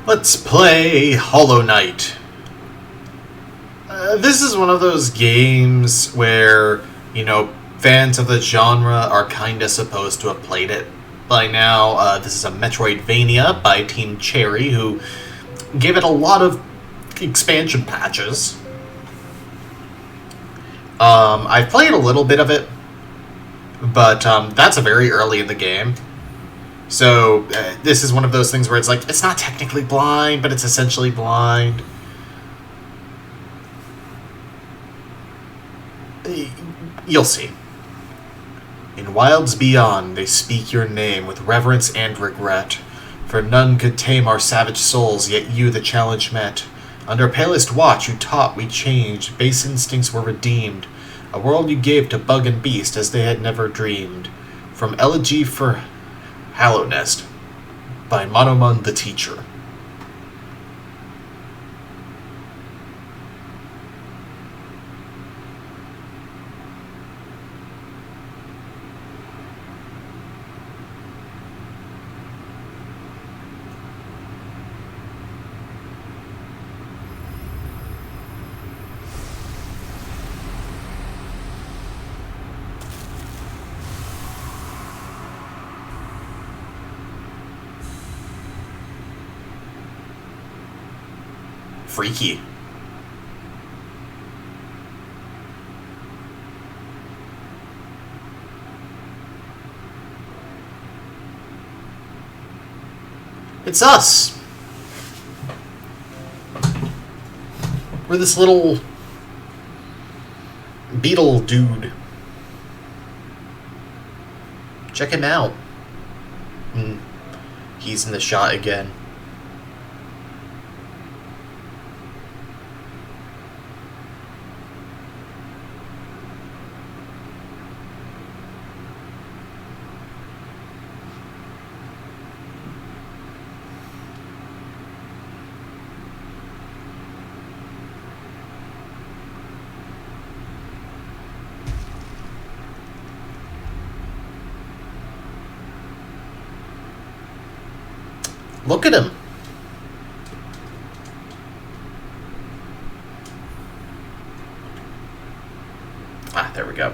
Let's play Hollow Knight. This is one of those games where, fans of the genre are kinda supposed to have played it by now. This is a Metroidvania by Team Cherry, who gave it a lot of expansion patches. I've played a little bit of it, but that's very early in the game. So, this is one of those things where it's like, it's not technically blind, but it's essentially blind. You'll see. In wilds beyond, they speak your name with reverence and regret. For none could tame our savage souls, yet you the challenge met. Under palest watch you taught we changed, base instincts were redeemed. A world you gave to bug and beast as they had never dreamed. From Elegy for Hallow Nest by Monomon the Teacher. Freaky. It's us. We're this little beetle dude. Check him out. He's in the shot again. Look at him. There we go.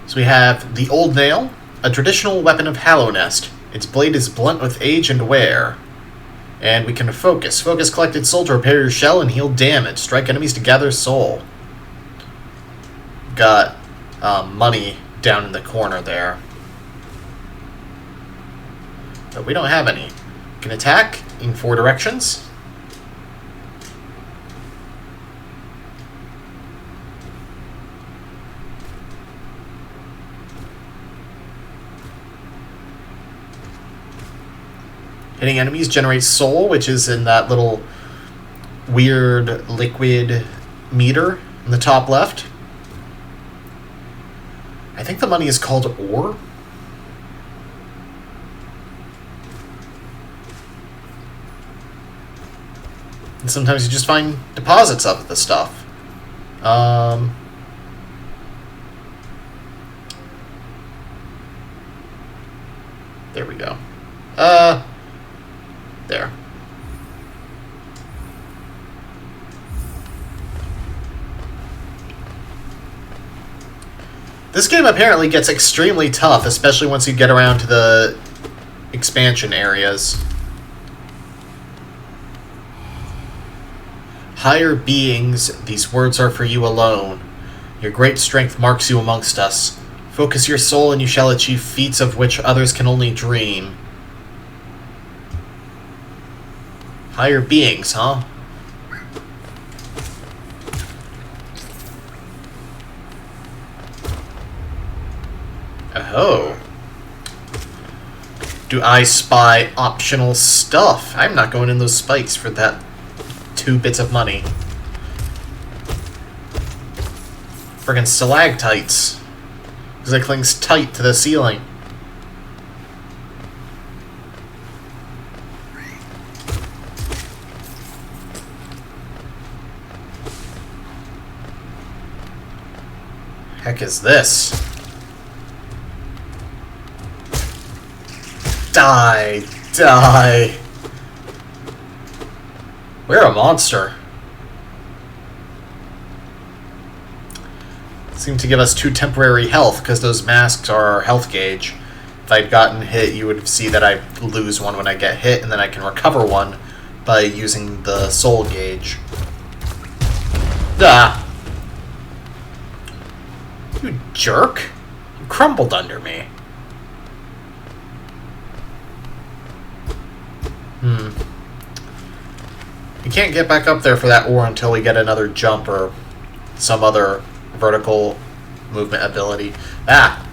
So we have the Old Nail, a traditional weapon of Hallow Nest. Its blade is blunt with age and wear. And we can focus. Focus collected soul to repair your shell and heal damage. Strike enemies to gather soul. Got money down in the corner there. But we don't have any. Can attack in 4 directions. Hitting enemies generates soul, which is in that little weird liquid meter in the top left. I think the money is called ore. And sometimes you just find deposits of the stuff. There we go. There. This game apparently gets extremely tough, especially once you get around to the expansion areas. Higher beings, these words are for you alone. Your great strength marks you amongst us. Focus your soul and you shall achieve feats of which others can only dream. Higher beings, huh? Oh. Do I spy optional stuff? I'm not going in those spikes for that 2 bits of money. Friggin' stalactites. Because it clings tight to the ceiling. Heck is this? Die! Die! We're a monster. Seemed to give us 2 temporary health, because those masks are our health gauge. If I'd gotten hit, you would see that I lose 1 when I get hit, and then I can recover 1 by using the soul gauge. Ah! You jerk! You crumbled under me. You can't get back up there for that ore until we get another jump or some other vertical movement ability. Ah!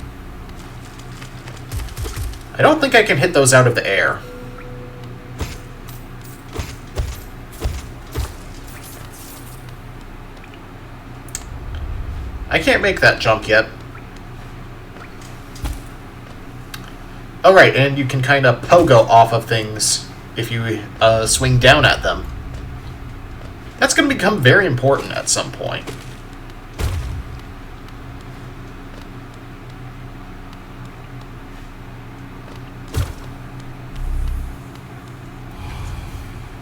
I don't think I can hit those out of the air. I can't make that jump yet. Oh right, and you can kind of pogo off of things if you swing down at them. That's going to become very important at some point.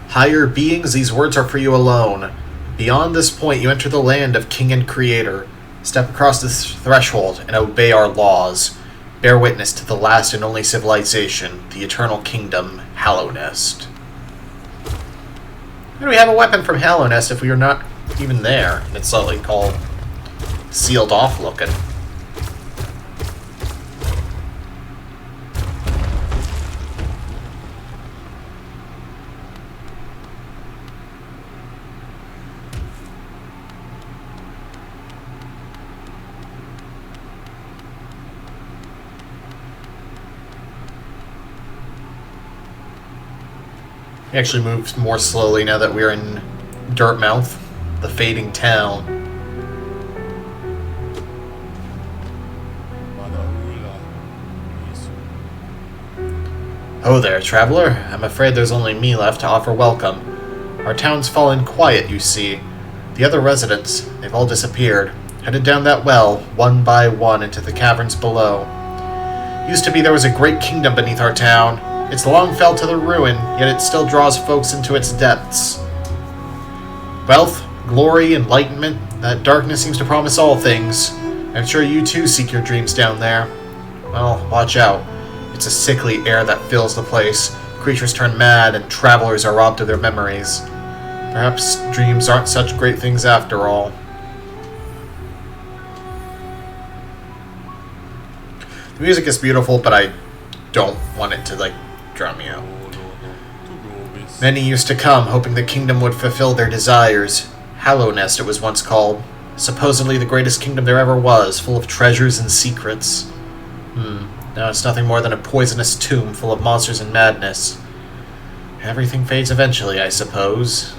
Higher beings, these words are for you alone. Beyond this point, you enter the land of King and Creator. Step across this threshold and obey our laws. Bear witness to the last and only civilization, the eternal kingdom, Hallownest. How do we have a weapon from Hallownest if we are not even there? And it's slightly called sealed off looking. He actually moves more slowly now that we're in Dirtmouth, the fading town. Oh there, traveler. I'm afraid there's only me left to offer welcome. Our town's fallen quiet, you see. The other residents, they've all disappeared, headed down that well, one by one, into the caverns below. Used to be there was a great kingdom beneath our town. It's long fell to the ruin, yet it still draws folks into its depths. Wealth, glory, enlightenment, that darkness seems to promise all things. I'm sure you too seek your dreams down there. Well, watch out. It's a sickly air that fills the place. Creatures turn mad, and travelers are robbed of their memories. Perhaps dreams aren't such great things after all. The music is beautiful, but I don't want it to, drown me out. Many used to come, hoping the kingdom would fulfill their desires. Hallownest it was once called. Supposedly the greatest kingdom there ever was, full of treasures and secrets. Now it's nothing more than a poisonous tomb full of monsters and madness. Everything fades eventually, I suppose.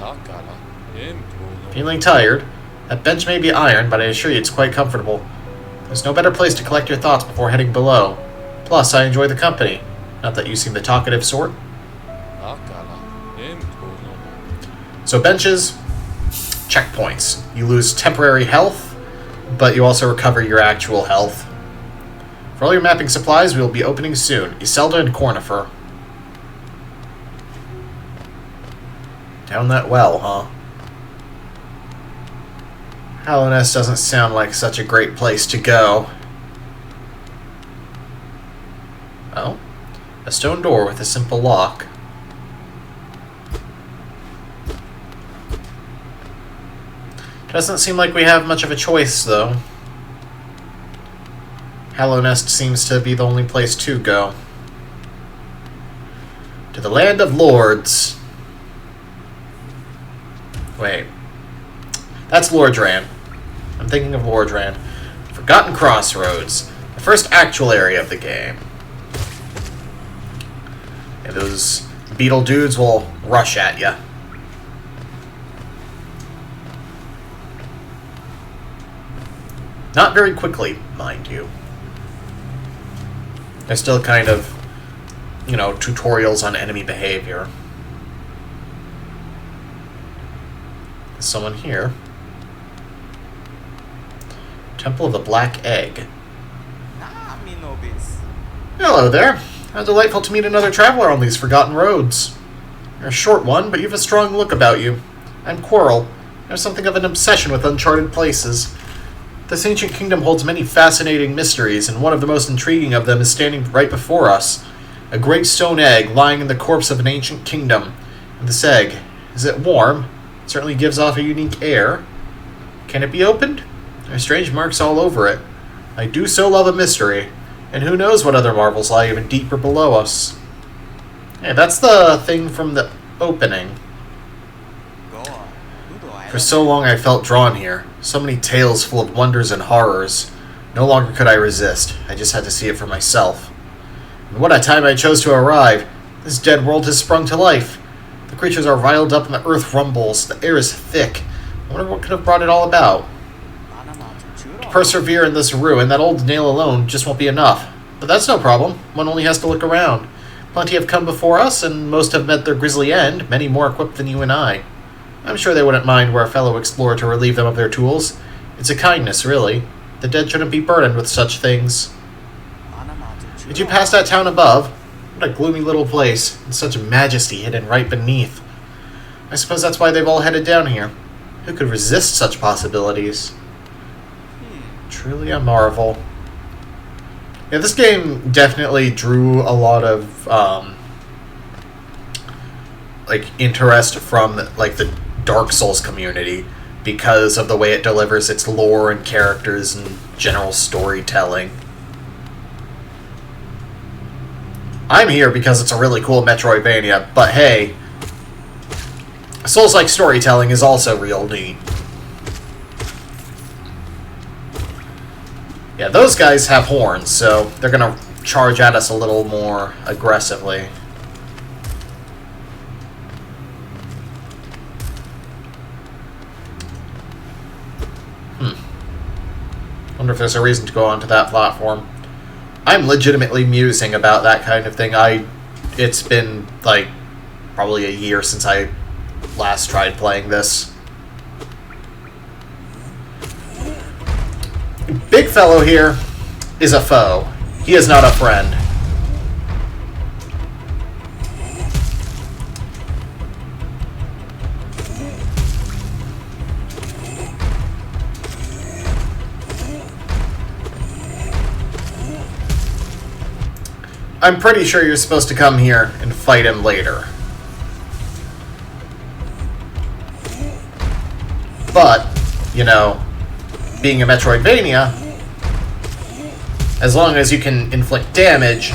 Feeling tired? That bench may be iron, but I assure you it's quite comfortable. There's no better place to collect your thoughts before heading below. Plus, I enjoy the company. Not that you seem the talkative sort. So benches, checkpoints. You lose temporary health, but you also recover your actual health. For all your mapping supplies, we will be opening soon. Iselda and Cornifer. Down that well, huh? Hallownest doesn't sound like such a great place to go. Oh. A stone door with a simple lock. Doesn't seem like we have much of a choice, though. Hallownest seems to be the only place to go. To the land of lords. Wait. That's Lordran. I'm thinking of Lordran. Forgotten Crossroads. The first actual area of the game. And those beetle dudes will rush at you. Not very quickly, mind you. There's still kind of, tutorials on enemy behavior. There's someone here. Temple of the Black Egg. Hello there. How delightful to meet another traveler on these forgotten roads. You're a short one, but you have a strong look about you. I'm Quarrel. I have something of an obsession with uncharted places. This ancient kingdom holds many fascinating mysteries, and one of the most intriguing of them is standing right before us. A great stone egg lying in the corpse of an ancient kingdom. And this egg, is it warm? It certainly gives off a unique air. Can it be opened? There are strange marks all over it. I do so love a mystery, and who knows what other marvels lie even deeper below us. Hey, that's the thing from the opening. For so long I felt drawn here. So many tales full of wonders and horrors. No longer could I resist. I just had to see it for myself. And what a time I chose to arrive. This dead world has sprung to life. The creatures are riled up and the earth rumbles. The air is thick. I wonder what could have brought it all about. To persevere in this ruin, that old nail alone just won't be enough. But that's no problem. One only has to look around. Plenty have come before us, and most have met their grisly end, many more equipped than you and I. I'm sure they wouldn't mind were a fellow explorer to relieve them of their tools. It's a kindness, really. The dead shouldn't be burdened with such things. Did you pass that town above? What a gloomy little place, and such majesty hidden right beneath. I suppose that's why they've all headed down here. Who could resist such possibilities? Truly a marvel. Yeah, this game definitely drew a lot of interest from the Dark Souls community because of the way it delivers its lore and characters and general storytelling. I'm here because it's a really cool Metroidvania, but hey, Souls-like storytelling is also real neat. Yeah, those guys have horns, so they're gonna charge at us a little more aggressively. Wonder if there's a reason to go onto that platform. I'm legitimately musing about that kind of thing. It's been, probably a year since I last tried playing this. Big fellow here is a foe. He is not a friend. I'm pretty sure you're supposed to come here and fight him later. But, being a Metroidvania, as long as you can inflict damage,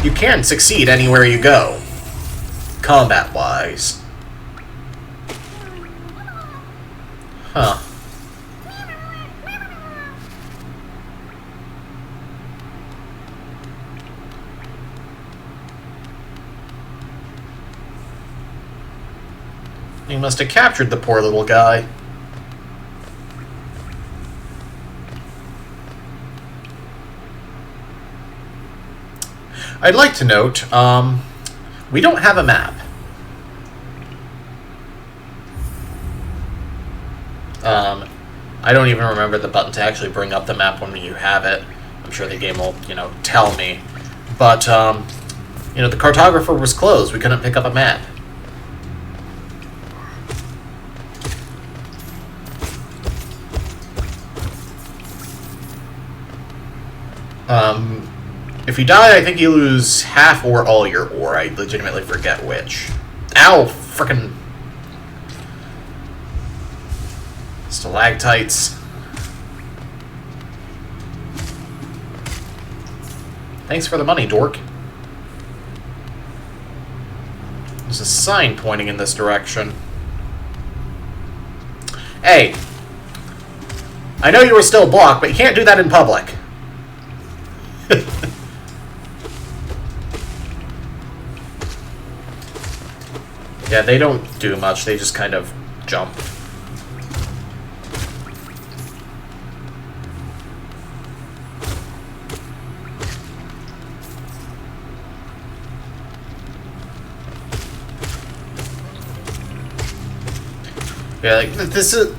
you can succeed anywhere you go, combat-wise. Huh. He must have captured the poor little guy. I'd like to note, we don't have a map. I don't even remember the button to actually bring up the map when you have it. I'm sure the game will, tell me. But, the cartographer was closed. We couldn't pick up a map. If you die, I think you lose half or all your ore. I legitimately forget which. Ow! Frickin' stalactites. Thanks for the money, dork. There's a sign pointing in this direction. Hey! I know you were still blocked, but you can't do that in public. Yeah, they don't do much, they just kind of jump. Yeah, this is...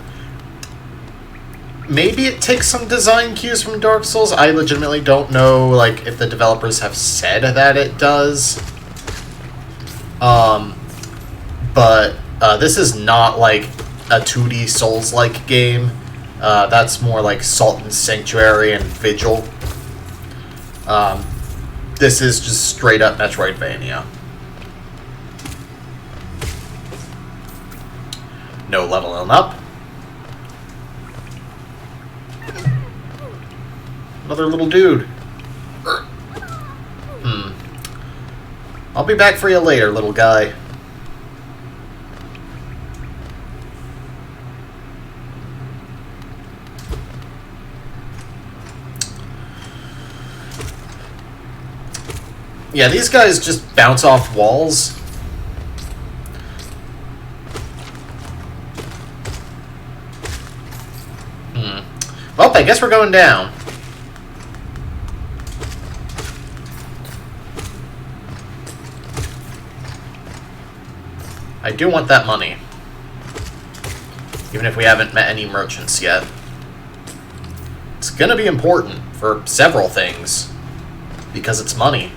Maybe it takes some design cues from Dark Souls. I legitimately don't know, if the developers have said that it does. But this is not like a 2D Souls-like game. That's more like Salt and Sanctuary and Vigil. This is just straight up Metroidvania. No leveling up. Another little dude. I'll be back for you later, little guy. Yeah, these guys just bounce off walls. Well, I guess we're going down. I do want that money. Even if we haven't met any merchants yet. It's gonna be important for several things. Because it's money.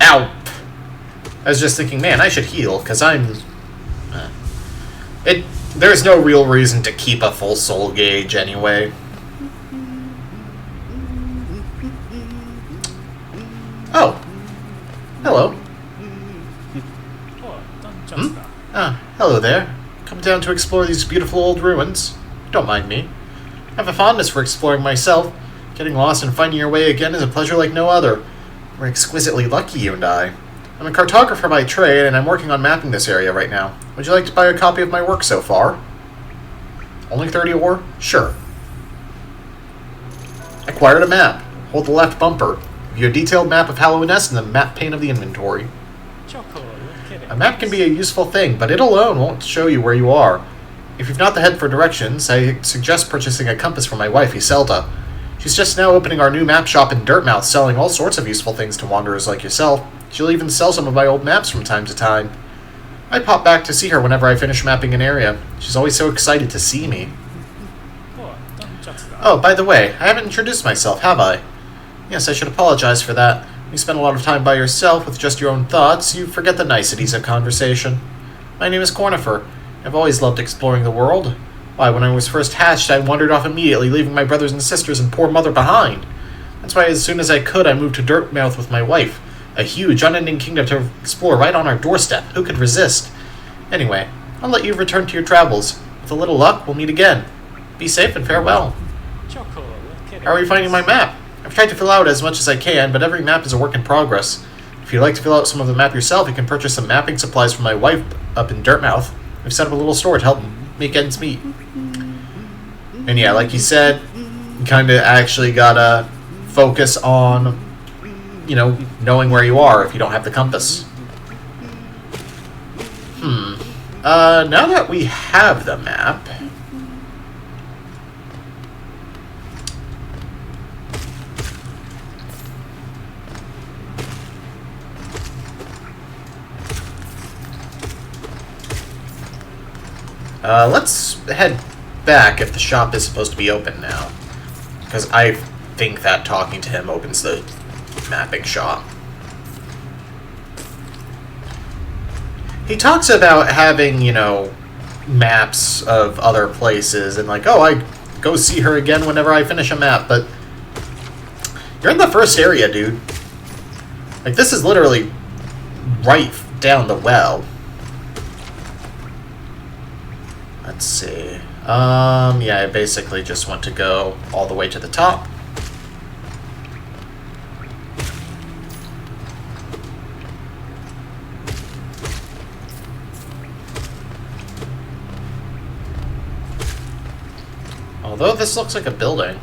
Ow! I was just thinking, man, I should heal, because I'm... There's no real reason to keep a full soul gauge anyway. Oh. Hello. Hello there. Come down to explore these beautiful old ruins. Don't mind me. I have a fondness for exploring myself. Getting lost and finding your way again is a pleasure like no other. We're exquisitely lucky, you and I. I'm a cartographer by trade, and I'm working on mapping this area right now. Would you like to buy a copy of my work so far? Only 30 ore? Sure. Acquired a map. Hold the left bumper. View a detailed map of Hallownest in the map pane of the inventory. A map can be a useful thing, but it alone won't show you where you are. If you've not the head for directions, I suggest purchasing a compass for my wife, Iselda. She's just now opening our new map shop in Dirtmouth, selling all sorts of useful things to wanderers like yourself. She'll even sell some of my old maps from time to time. I pop back to see her whenever I finish mapping an area. She's always so excited to see me. Oh, by the way, I haven't introduced myself, have I? Yes, I should apologize for that. You spend a lot of time by yourself with just your own thoughts. You forget the niceties of conversation. My name is Cornifer. I've always loved exploring the world. Why, when I was first hatched, I wandered off immediately, leaving my brothers and sisters and poor mother behind. That's why as soon as I could, I moved to Dirtmouth with my wife. A huge, unending kingdom to explore right on our doorstep. Who could resist? Anyway, I'll let you return to your travels. With a little luck, we'll meet again. Be safe and farewell. How are you finding my map? I've tried to fill out as much as I can, but every map is a work in progress. If you'd like to fill out some of the map yourself, you can purchase some mapping supplies from my wife up in Dirtmouth. We've set up a little store to help make ends meet. And yeah, like you said, you kind of actually gotta focus on, you know, knowing where you are if you don't have the compass. Now that we have the map... let's head back if the shop is supposed to be open now. Because I think that talking to him opens the mapping shop. He talks about having, you know, maps of other places and like, oh, I go see her again whenever I finish a map, but you're in the first area, dude. Like, this is literally right down the well. Let's see. Yeah, I basically just want to go all the way to the top. Although this looks like a building.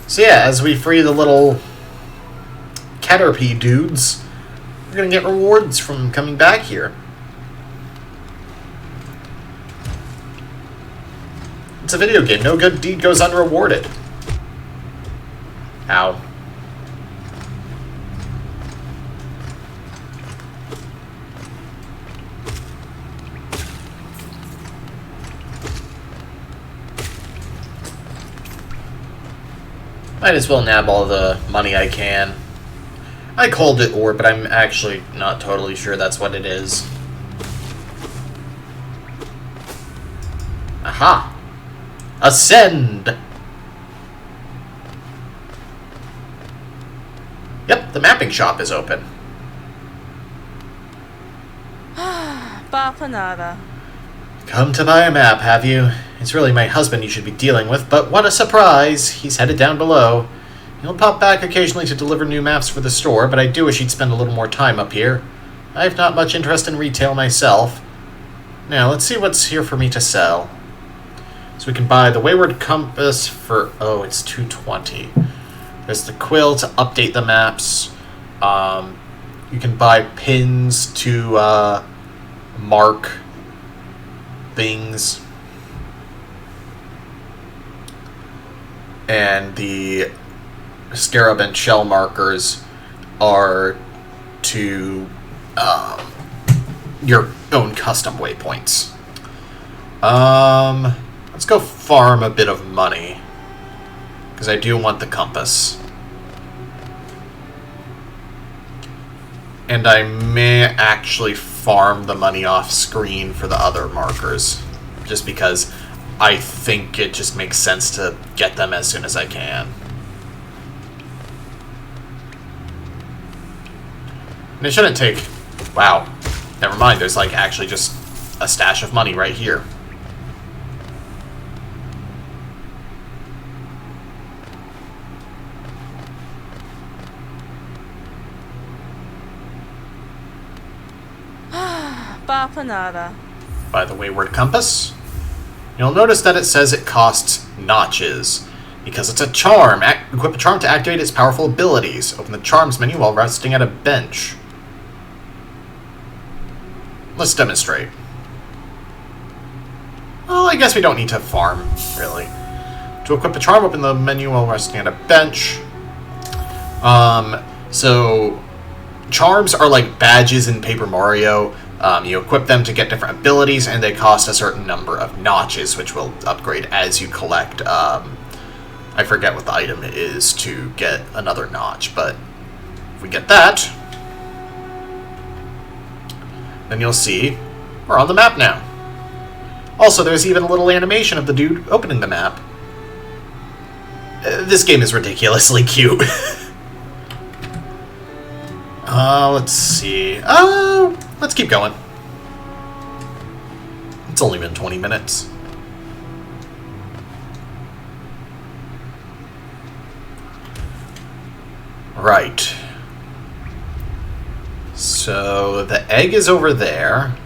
So yeah, as we free the little Caterpie dudes, we're gonna get rewards from coming back here. It's a video game. No good deed goes unrewarded. Ow. Might as well nab all the money I can. I called it ore, but I'm actually not totally sure that's what it is. Aha! Ascend! Yep, the mapping shop is open. Bapanada. Come to buy a map, have you? It's really my husband you should be dealing with, but what a surprise! He's headed down below. He'll pop back occasionally to deliver new maps for the store, but I do wish he'd spend a little more time up here. I have not much interest in retail myself. Now, let's see what's here for me to sell. So we can buy the Wayward Compass for... oh, it's $220. There's the quill to update the maps. You can buy pins to mark things. And the scarab and shell markers are to your own custom waypoints. Let's go farm a bit of money, because I do want the compass. And I may actually farm the money off screen for the other markers, just because I think it just makes sense to get them as soon as I can. And it shouldn't take... wow. Never mind, there's like actually just a stash of money right here. Bapanada. By the Wayward Compass. You'll notice that it says it costs notches, because it's a charm. Equip a charm to activate its powerful abilities. Open the charms menu while resting at a bench. Let's demonstrate. Well, I guess we don't need to farm, really. To equip a charm, open the menu while resting at a bench. So charms are like badges in Paper Mario. You equip them to get different abilities, and they cost a certain number of notches, which will upgrade as you collect. I forget what the item is to get another notch, but if we get that, then you'll see we're on the map now. Also, there's even a little animation of the dude opening the map. This game is ridiculously cute. Let's see. Let's keep going. It's only been 20 minutes. Right. So the egg is over there.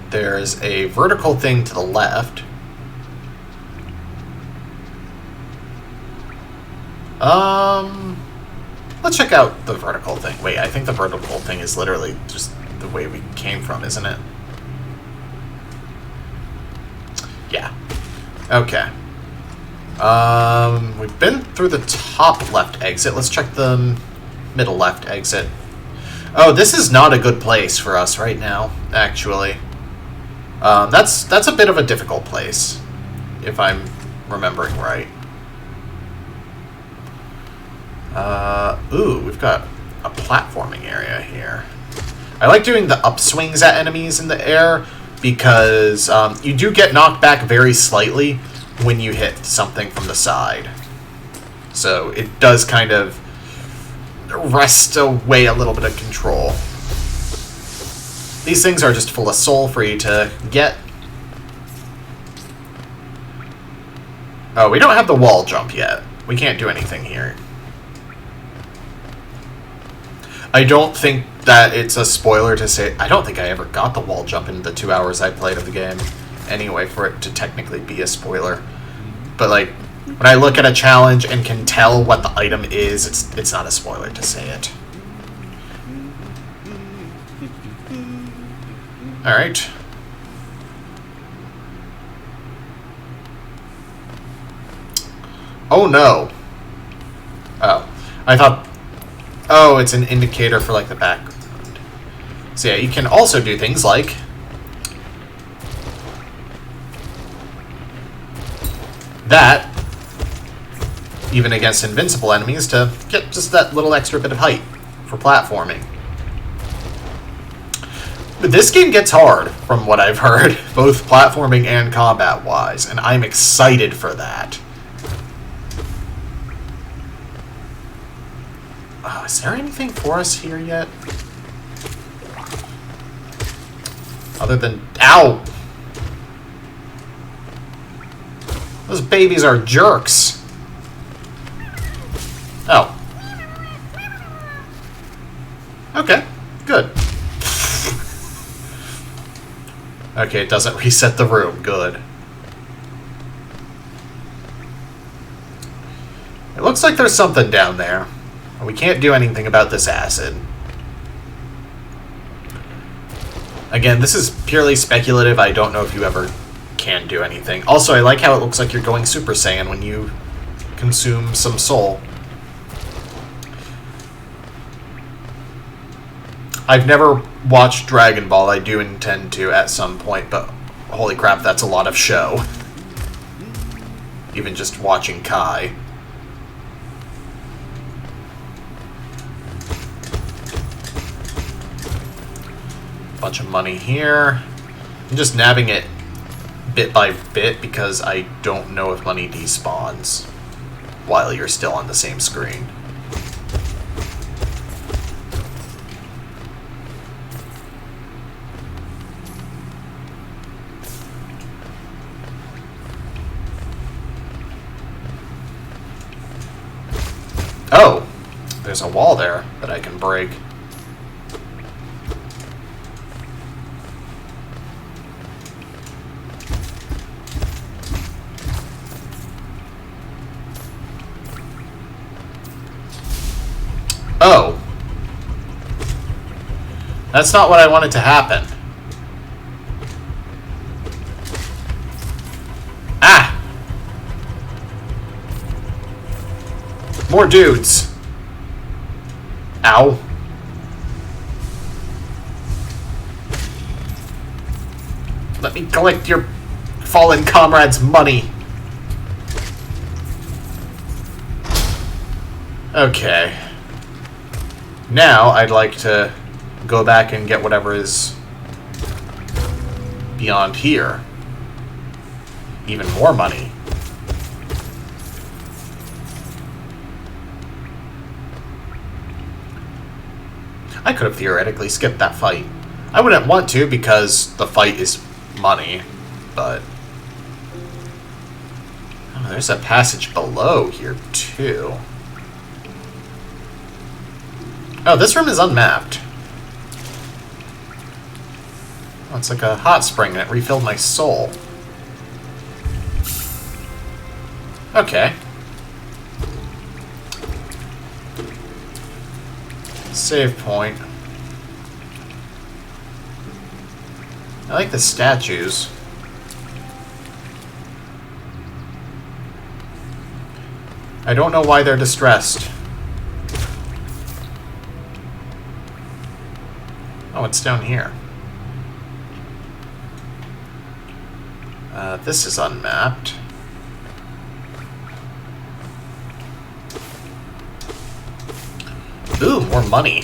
There's a vertical thing to the left. Let's check out the vertical thing. Wait, I think the vertical thing is literally just the way we came from, isn't it? Yeah. Okay. We've been through the top left exit. Let's check the middle left exit. Oh, this is not a good place for us right now, actually. That's a bit of a difficult place, if I'm remembering right. Ooh, we've got a platforming area here. I like doing the upswings at enemies in the air because you do get knocked back very slightly when you hit something from the side. So it does kind of wrest away a little bit of control. These things are just full of soul for you to get. Oh, we don't have the wall jump yet. We can't do anything here. I don't think that it's a spoiler to say... I don't think I ever got the wall jump in the 2 hours I played of the game. Anyway, for it to technically be a spoiler. But, like, when I look at a challenge and can tell what the item is, it's not a spoiler to say it. Alright. Oh, no. Oh. I thought... Oh, it's an indicator for, like, the background. So, yeah, you can also do things like... that. even against invincible enemies, to get just that little extra bit of height for platforming. But this game gets hard, from what I've heard, both platforming and combat-wise, and I'm excited for that. Oh, is there anything for us here yet? Other than... Ow! Those babies are jerks. Oh. Okay, good. Okay, it doesn't reset the room. Good. It looks like there's something down there. We can't do anything about this acid. Again, this is purely speculative. I don't know if you ever can do anything. Also, I like how it looks like you're going Super Saiyan when you consume some soul. I've never watched Dragon Ball. I do intend to at some point, but holy crap, that's a lot of show. Even just watching Kai. Bunch of money here. I'm just nabbing it bit by bit because I don't know if money despawns while you're still on the same screen. Oh! There's a wall there that I can break. Oh. That's not what I wanted to happen. Ah! More dudes. Ow. Let me collect your fallen comrade's money. Okay. Now, I'd like to go back and get whatever is beyond here. Even more money. I could have theoretically skipped that fight. I wouldn't want to because the fight is money, but... Oh, there's a passage below here, too. Oh, this room is unmapped. Oh, it's like a hot spring and it refilled my soul. Okay. Save point. I like the statues. I don't know why they're distressed. Oh, it's down here. This is unmapped. Ooh, more money.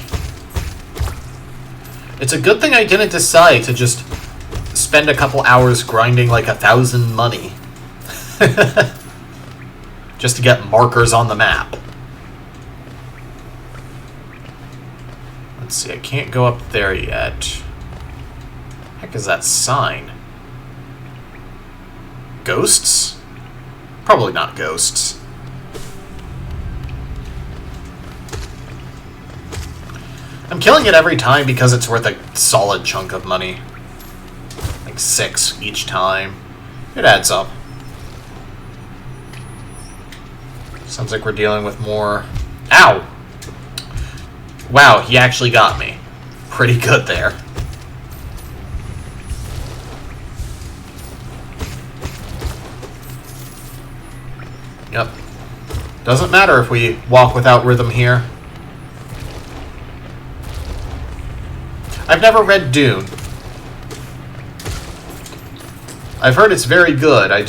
It's a good thing I didn't decide to just spend a couple hours grinding like 1,000 money. Just to get markers on the map. Let's see, I can't go up there yet. Heck is that sign? Ghosts? Probably not ghosts. I'm killing it every time because it's worth a solid chunk of money. Like 6 each time. It adds up. Sounds like we're dealing with more... Ow! Wow, he actually got me. Pretty good there. Yep. Doesn't matter if we walk without rhythm here. I've never read Dune. I've heard it's very good. I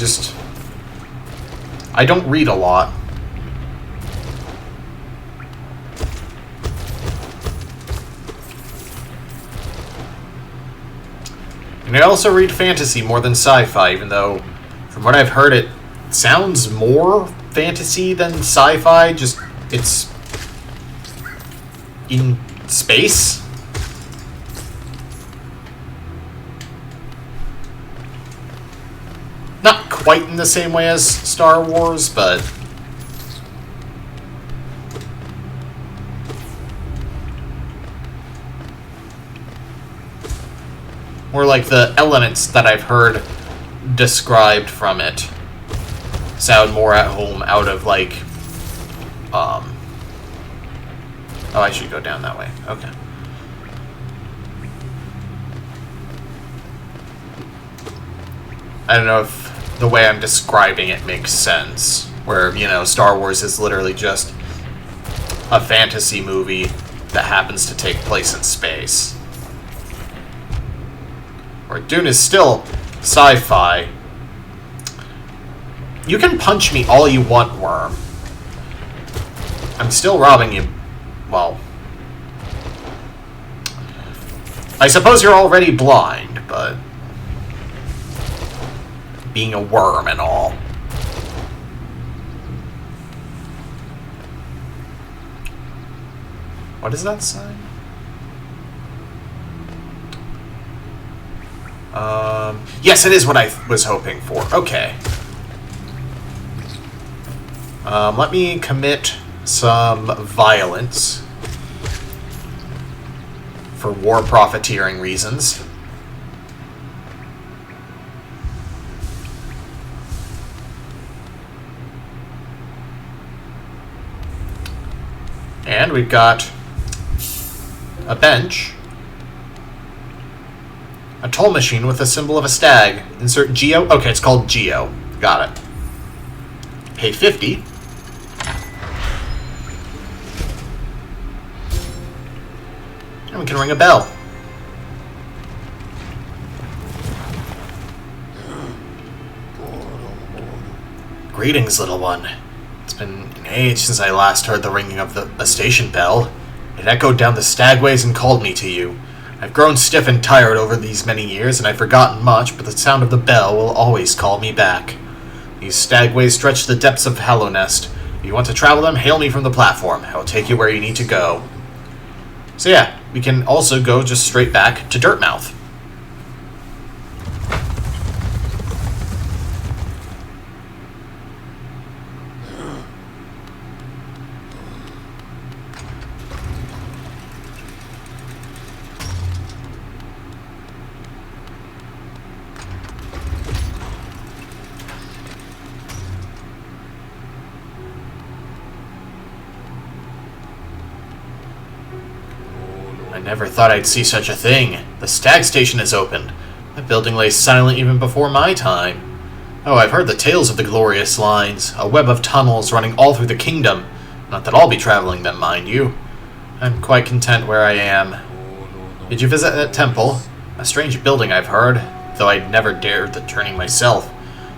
don't read a lot. And I also read fantasy more than sci-fi, even though, from what I've heard, it sounds more fantasy than sci-fi, just it's in space. Not quite in the same way as Star Wars, but more like the elements that I've heard described from it sound more at home out of, like, oh, I should go down that way. Okay. I don't know if the way I'm describing it makes sense, where, you know, Star Wars is literally just a fantasy movie that happens to take place in space. Or Dune is still sci-fi. You can punch me all you want, Worm. I'm still robbing you. Well, I suppose you're already blind, but being a worm and all. What is that sign? Yes, it is what I was hoping for. Okay. Let me commit some violence for war profiteering reasons. And we've got a bench. A toll machine with a symbol of a stag. Insert Geo. Okay, it's called Geo. Got it. Pay 50. And we can ring a bell. Greetings, little one. It's been an age since I last heard the ringing of a station bell. It echoed down the stagways and called me to you. I've grown stiff and tired over these many years, and I've forgotten much, but the sound of the bell will always call me back. These stagways stretch to the depths of Hallownest. If you want to travel them, hail me from the platform. I will take you where you need to go. So yeah, we can also go just straight back to Dirtmouth. I never thought I'd see such a thing. The Stag Station has opened. That building lay silent even before my time. Oh, I've heard the tales of the glorious lines, a web of tunnels running all through the kingdom. Not that I'll be traveling them, mind you. I'm quite content where I am. Did you visit that temple? A strange building, I've heard, though I'd never dared the journey myself.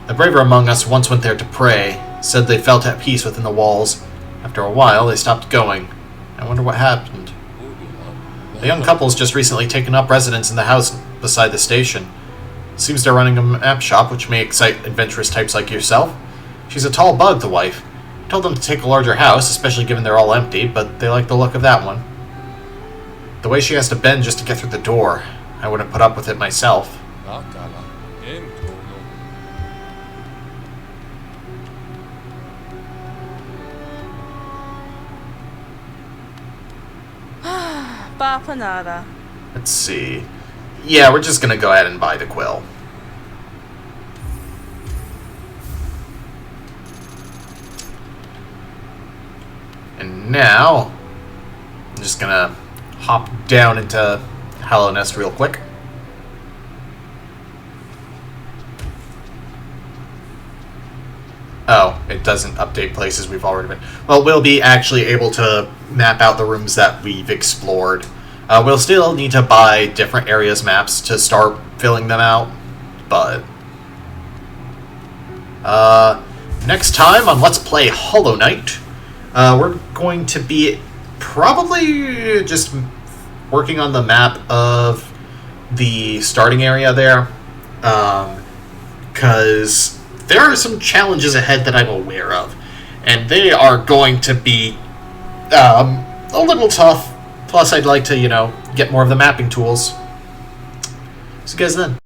The braver among us once went there to pray, said they felt at peace within the walls. After a while, they stopped going. I wonder what happened. The young couple's just recently taken up residence in the house beside the station. Seems they're running a map shop, which may excite adventurous types like yourself. She's a tall bug, the wife. I told them to take a larger house, especially given they're all empty, but they like the look of that one. The way she has to bend just to get through the door, I wouldn't put up with it myself. Bapanada. Let's see. Yeah, we're just gonna go ahead and buy the quill. And now, I'm just gonna hop down into Hallownest real quick. Oh, it doesn't update places we've already been. Well, we'll be actually able to map out the rooms that we've explored. We'll still need to buy different areas maps to start filling them out, but next time on Let's Play Hollow Knight, we're going to be probably just working on the map of the starting area there, because there are some challenges ahead that I'm aware of, and they are going to be a little tough. Plus, I'd like to, get more of the mapping tools. See you guys then.